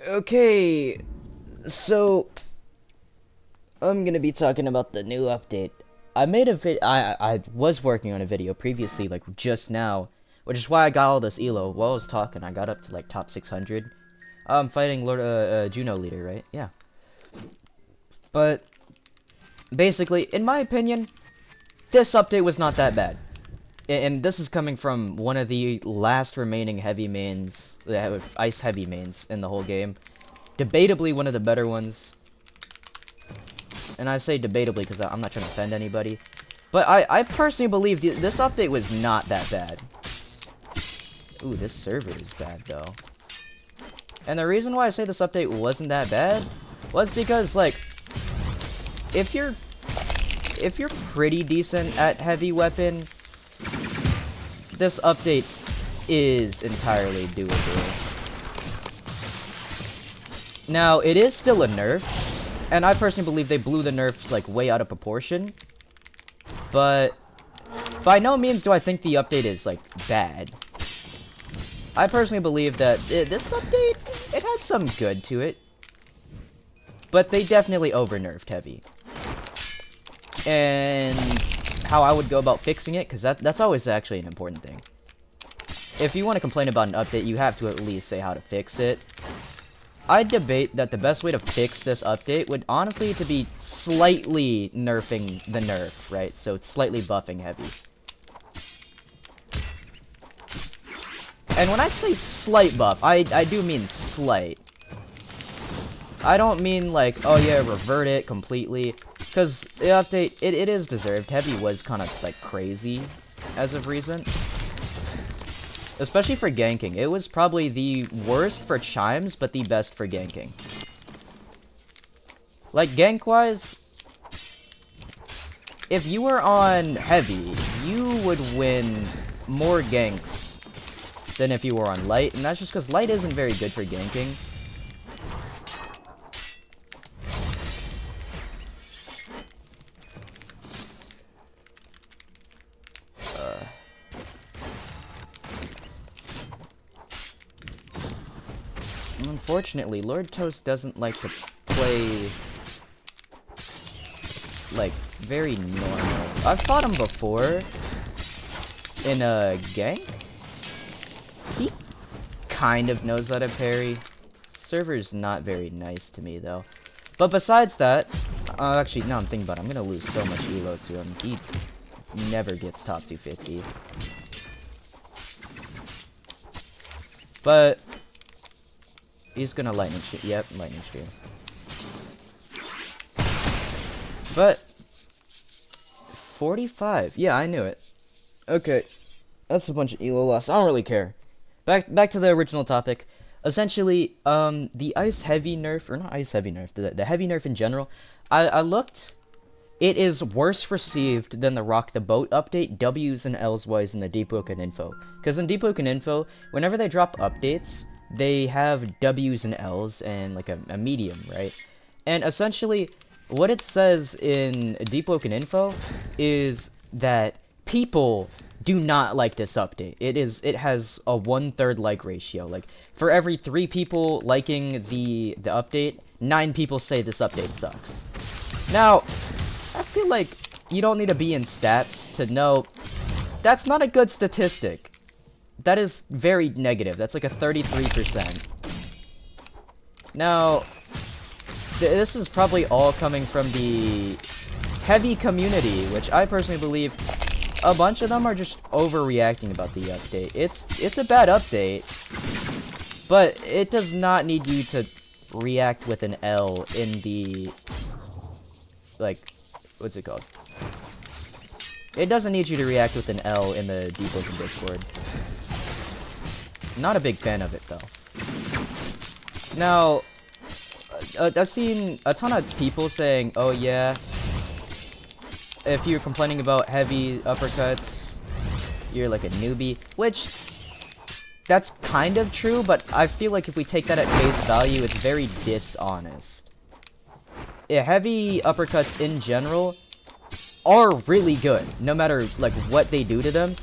Okay, so I'm gonna be talking about the new update. I made a I was working on a video previously, like just now, which is why I got all this elo. While I was talking, I got up to like top 600. I'm fighting Lord Juno leader, right? Yeah. But basically, in my opinion, this update was not that bad. And this is coming from one of the last remaining heavy mains, ice heavy mains in the whole game. Debatably one of the better ones. And I say debatably because I'm not trying to offend anybody. But I personally believe this update was not that bad. Ooh, this server is bad though. And the reason why I say this update wasn't that bad was because, like, if you're pretty decent at heavy weapon, this update is entirely doable. Now, it is still a nerf, and I personally believe they blew the nerf, like, way out of proportion. But by no means do I think the update is, like, bad. I personally believe that this update, it had some good to it. But they definitely over-nerfed heavy. And how I would go about fixing it, because that's always actually an important thing. If you want to complain about an update, you have to at least say how to fix it. I debate that the best way to fix this update would honestly to be slightly nerfing the nerf, right? So it's slightly buffing heavy. And when I say slight buff, I do mean slight. I don't mean like, oh yeah, revert it completely. Because the update, it is deserved. Heavy was kind of like crazy as of recent. Especially for ganking. It was probably the worst for chimes, but the best for ganking. Like, gank-wise, if you were on heavy, you would win more ganks than if you were on light, and that's just because light isn't very good for ganking. Unfortunately, Lord Toast doesn't like to play, like, very normal. I've fought him before in a gank. He kind of knows how to parry. Server's not very nice to me, though. But besides that, actually, now I'm thinking about it, I'm gonna lose so much elo to him. He never gets top 250. But he's gonna lightning shoot. Yep, lightning shoot. But 45. Yeah, I knew it. Okay, that's a bunch of elo loss. I don't really care. Back to the original topic. Essentially, the ice heavy nerf, or not ice heavy nerf, the heavy nerf in general. I looked. It is worse received than the Rock the Boat update, W's and L's was in the Deepwoken info. Because in Deepwoken info, whenever they drop updates, they have W's and L's and like a medium, right? And essentially, what it says in Deepwoken info is that people do not like this update. It has a 1/3 like ratio. Like, for every 3 people liking the update, 9 people say this update sucks. Now, I feel like you don't need to be in stats to know that's not a good statistic. That is very negative. That's like a 33%. Now, this is probably all coming from the heavy community, which I personally believe a bunch of them are just overreacting about the update. It's a bad update, but it does not need you to react with an L in the, like, what's it called? It doesn't need you to react with an L in the Deepwoken Discord. Not a big fan of it, though. Now, I've seen a ton of people saying, oh yeah, if you're complaining about heavy uppercuts, you're like a newbie, which, that's kind of true, but I feel like if we take that at face value, it's very dishonest. Yeah, heavy uppercuts in general are really good, no matter like what they do to them.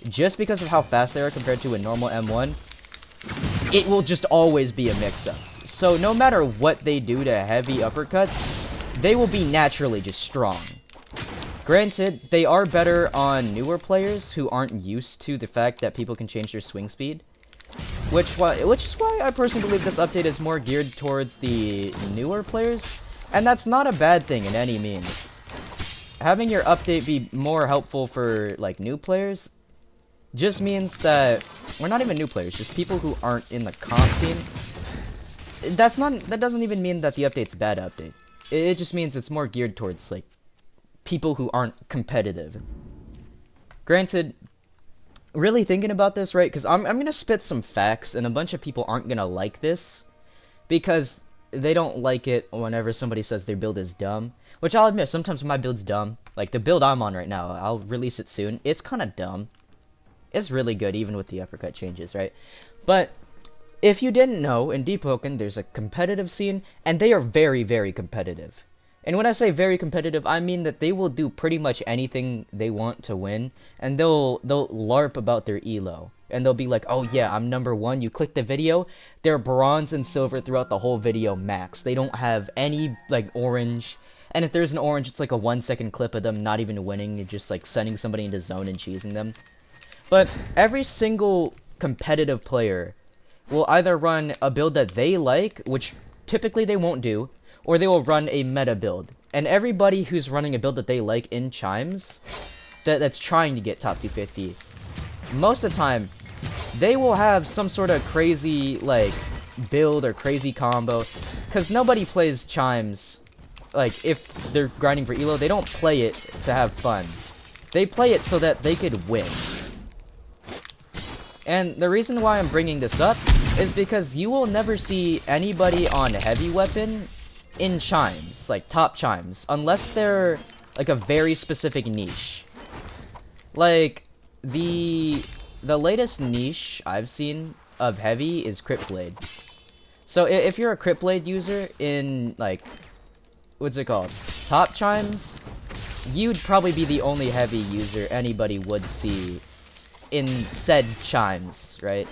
Just because of how fast they are compared to a normal M1, it will just always be a mix-up. So no matter what they do to heavy uppercuts, they will be naturally just strong. Granted, they are better on newer players who aren't used to the fact that people can change their swing speed. Which is why I personally believe this update is more geared towards the newer players. And that's not a bad thing in any means. Having your update be more helpful for, like, new players just means that, or not even new players, just people who aren't in the comp scene. That doesn't even mean that the update's a bad update. It just means it's more geared towards, like, people who aren't competitive. Granted, really thinking about this, right, because I'm gonna spit some facts, and a bunch of people aren't gonna like this, because they don't like it whenever somebody says their build is dumb. Which I'll admit, sometimes my build's dumb. Like, the build I'm on right now, I'll release it soon. It's kind of dumb. It's really good, even with the uppercut changes, right? But if you didn't know, in Deepwoken, there's a competitive scene, and they are very, very competitive. And when I say very competitive, I mean that they will do pretty much anything they want to win, and they'll LARP about their elo. And they'll be like, oh yeah, I'm number 1, you click the video, they're bronze and silver throughout the whole video max. They don't have any, like, orange, and if there's an orange, it's like a 1-second clip of them not even winning, you're just, like, sending somebody into zone and cheesing them. But every single competitive player will either run a build that they like, which typically they won't do, or they will run a meta build. And everybody who's running a build that they like in chimes, that's trying to get top 250, most of the time, they will have some sort of crazy, like, build or crazy combo. Because nobody plays chimes, like, if they're grinding for elo, they don't play it to have fun. They play it so that they could win. And the reason why I'm bringing this up is because you will never see anybody on heavy weapon in chimes, like top chimes, unless they're like a very specific niche. Like the latest niche I've seen of heavy is Crypt Blade. So if you're a Crypt Blade user in, like, what's it called, top chimes, you'd probably be the only heavy user anybody would see in said chimes, right?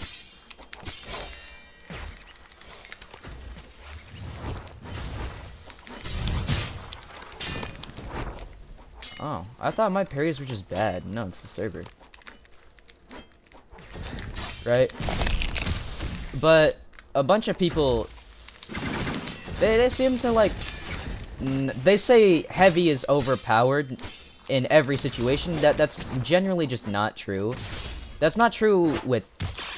Oh, I thought my parries were just bad. No, it's the server. Right? But a bunch of people, they seem to, like, they say heavy is overpowered in every situation. That's generally just not true. That's not true with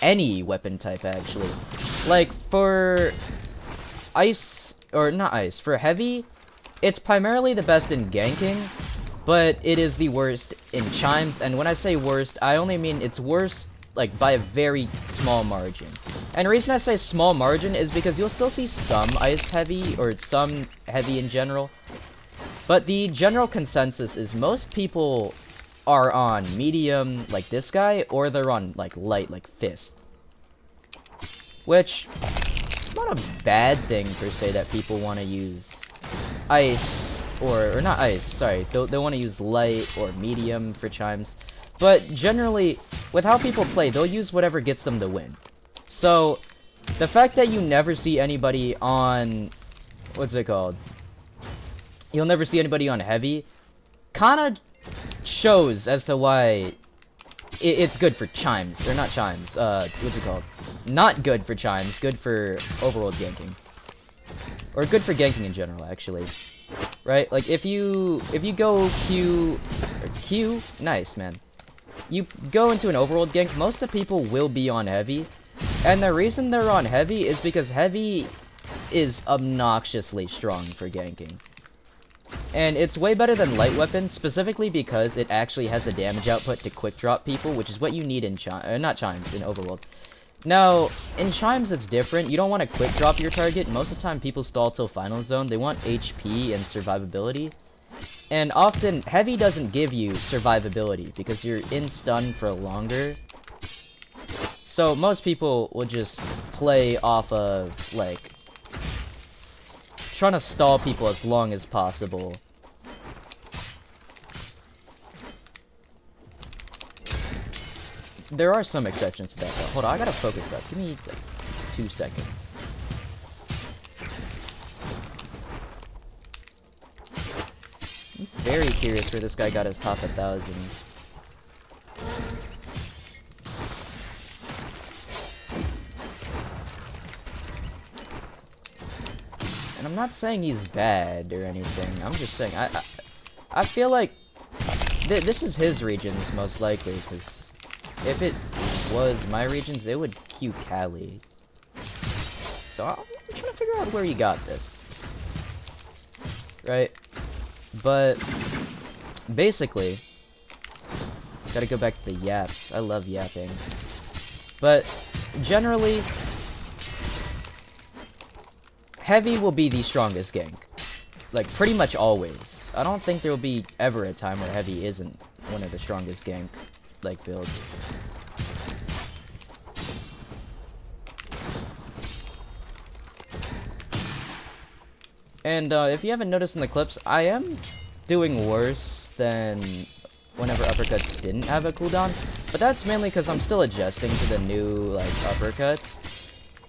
any weapon type, actually. Like, for ice, or not ice, for heavy, it's primarily the best in ganking, but it is the worst in chimes. And when I say worst, I only mean it's worse, like, by a very small margin. And the reason I say small margin is because you'll still see some ice heavy, or some heavy in general. But the general consensus is most people are on medium, like this guy, or they're on, like, light, like Fist. Which, it's not a bad thing, per se, that people want to use ice, or not ice, sorry, they want to use light or medium for chimes. But generally, with how people play, they'll use whatever gets them the win. So, the fact that you never see anybody on, what's it called? You'll never see anybody on heavy, kinda shows as to why it's good for chimes, or not chimes, what's it called? Not good for chimes, good for overworld ganking. Or good for ganking in general, actually. Right? Like, if you go Q, nice, man. You go into an overworld gank, most of the people will be on heavy. And the reason they're on heavy is because heavy is obnoxiously strong for ganking. And it's way better than light weapon, specifically because it actually has the damage output to quick drop people, which is what you need in not chimes, in overworld. Now, in chimes it's different. You don't want to quick drop your target. Most of the time people stall till final zone. They want HP and survivability. And often, heavy doesn't give you survivability, because you're in stun for longer. So most people will just play off of, like, trying to stall people as long as possible. There are some exceptions to that, though. Hold on, I gotta focus up. Give me, like, 2 seconds. I'm very curious where this guy got his top 1,000. And I'm not saying he's bad or anything. I'm just saying I feel like this is his regions most likely, because if it was my regions, it would queue Cali. So I'm trying to figure out where he got this. Right? But basically, gotta go back to the yaps. I love yapping. But generally, heavy will be the strongest gank. Like, pretty much always. I don't think there will be ever a time where heavy isn't one of the strongest gank, like, builds. And if you haven't noticed in the clips, I am doing worse than whenever uppercuts didn't have a cooldown. But that's mainly because I'm still adjusting to the new, like, uppercuts.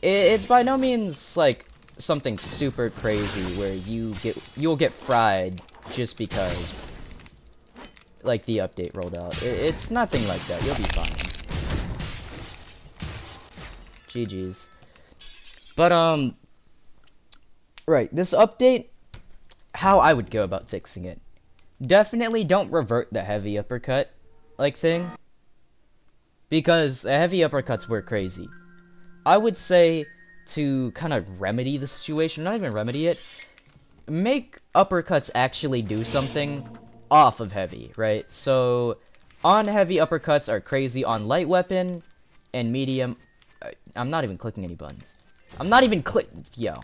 It's by no means, like, something super crazy where you'll get fried just because, like, the update rolled out. It's nothing like that. You'll be fine. GG's. But right, this update, how I would go about fixing it. Definitely don't revert the heavy uppercut, like, thing. Because heavy uppercuts were crazy. I would say to kind of remedy the situation, not even remedy it, make uppercuts actually do something off of heavy, right? So, on heavy uppercuts are crazy, on light weapon and medium, I'm not even clicking any buttons. I'm not even yo.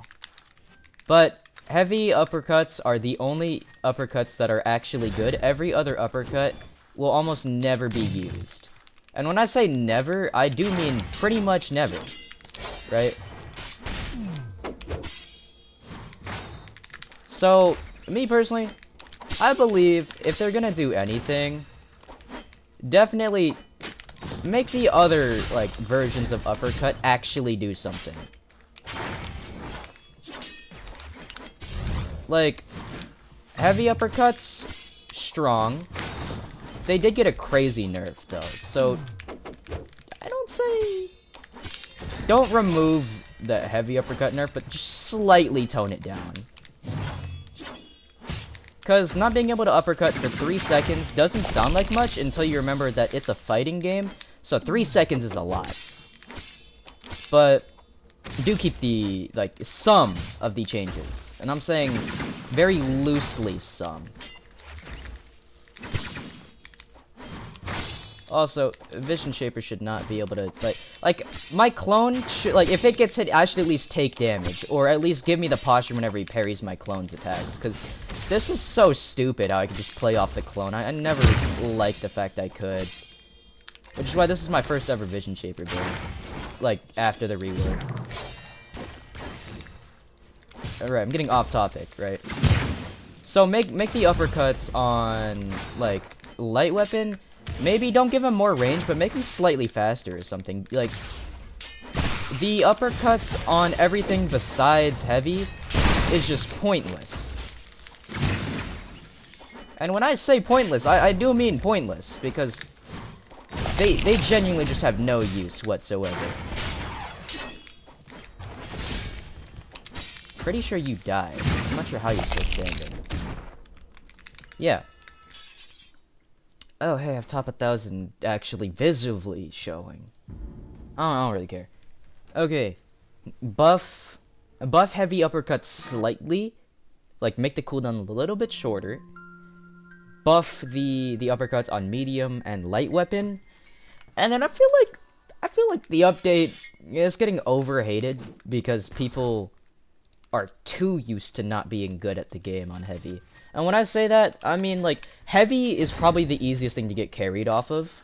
But heavy uppercuts are the only uppercuts that are actually good. Every other uppercut will almost never be used. And when I say never, I do mean pretty much never, right? So, me personally, I believe if they're gonna do anything, definitely make the other, like, versions of uppercut actually do something. Like, heavy uppercuts, strong. They did get a crazy nerf, though, so I don't say... Don't remove the heavy uppercut nerf, but just slightly tone it down. Because not being able to uppercut for 3 seconds doesn't sound like much until you remember that it's a fighting game, so 3 seconds is a lot. But do keep the, like, some of the changes. And I'm saying very loosely some. Also, Vision Shaper should not be able to, like, my clone should, like, if it gets hit, I should at least take damage, or at least give me the posture whenever he parries my clone's attacks, because this is so stupid how I can just play off the clone. I never liked the fact I could. Which is why this is my first ever Vision Shaper build, like, after the rework. Alright, I'm getting off topic, right? So make the uppercuts on, like, light weapon. Maybe don't give him more range, but make him slightly faster or something. Like, the uppercuts on everything besides heavy is just pointless. And when I say pointless, I do mean pointless, because they genuinely just have no use whatsoever. Pretty sure you died. I'm not sure how you're still standing. Yeah. Oh, hey, I have top 1,000 actually visibly showing. I don't really care. Okay. Buff heavy uppercuts slightly. Like, make the cooldown a little bit shorter. Buff the uppercuts on medium and light weapon. And then I feel like the update is getting overhated because people are too used to not being good at the game on heavy. And when I say that, I mean, like, heavy is probably the easiest thing to get carried off of,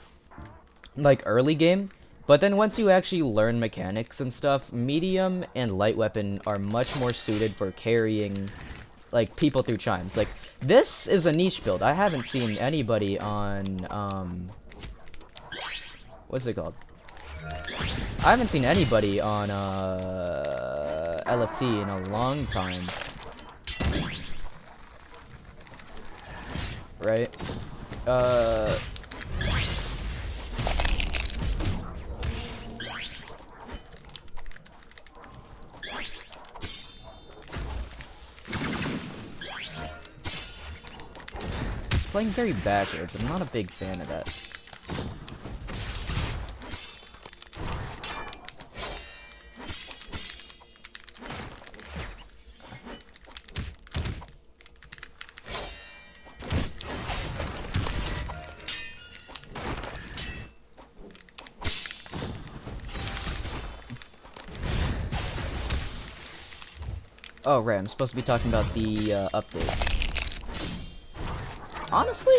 like, early game. But then once you actually learn mechanics and stuff, medium and light weapon are much more suited for carrying, like, people through chimes. Like, this is a niche build. I haven't seen anybody on, what's it called? I haven't seen anybody on LFT in a long time. Right? It's playing very backwards. I'm not a big fan of that. Oh, right, I'm supposed to be talking about the update. Honestly,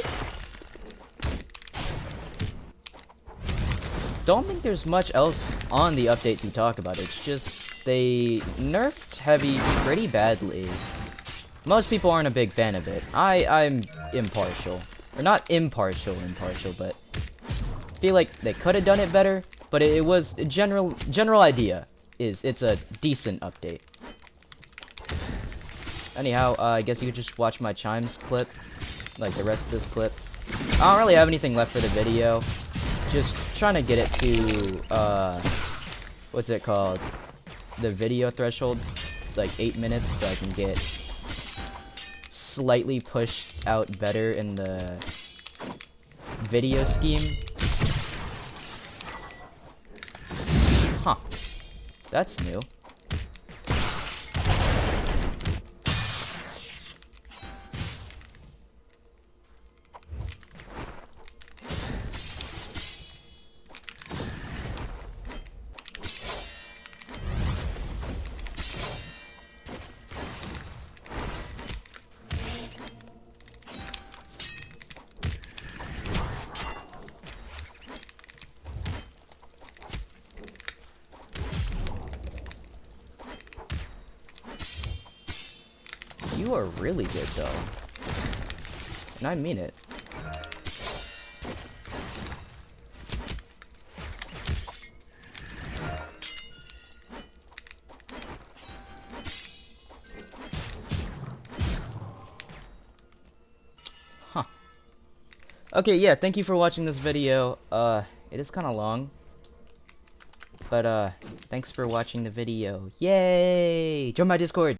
don't think there's much else on the update to talk about. It's just they nerfed Heavy pretty badly. Most people aren't a big fan of it. I'm impartial. Or not impartial, but feel like they could have done it better, but it was a general idea is it's a decent update. Anyhow, I guess you could just watch my chimes clip, like the rest of this clip. I don't really have anything left for the video. Just trying to get it to, what's it called? The video threshold, like 8 minutes, so I can get slightly pushed out better in the video scheme. Huh. That's new. You are really good, though. And I mean it. Huh. Okay, yeah, thank you for watching this video. It is kind of long. But, thanks for watching the video. Yay! Join my Discord!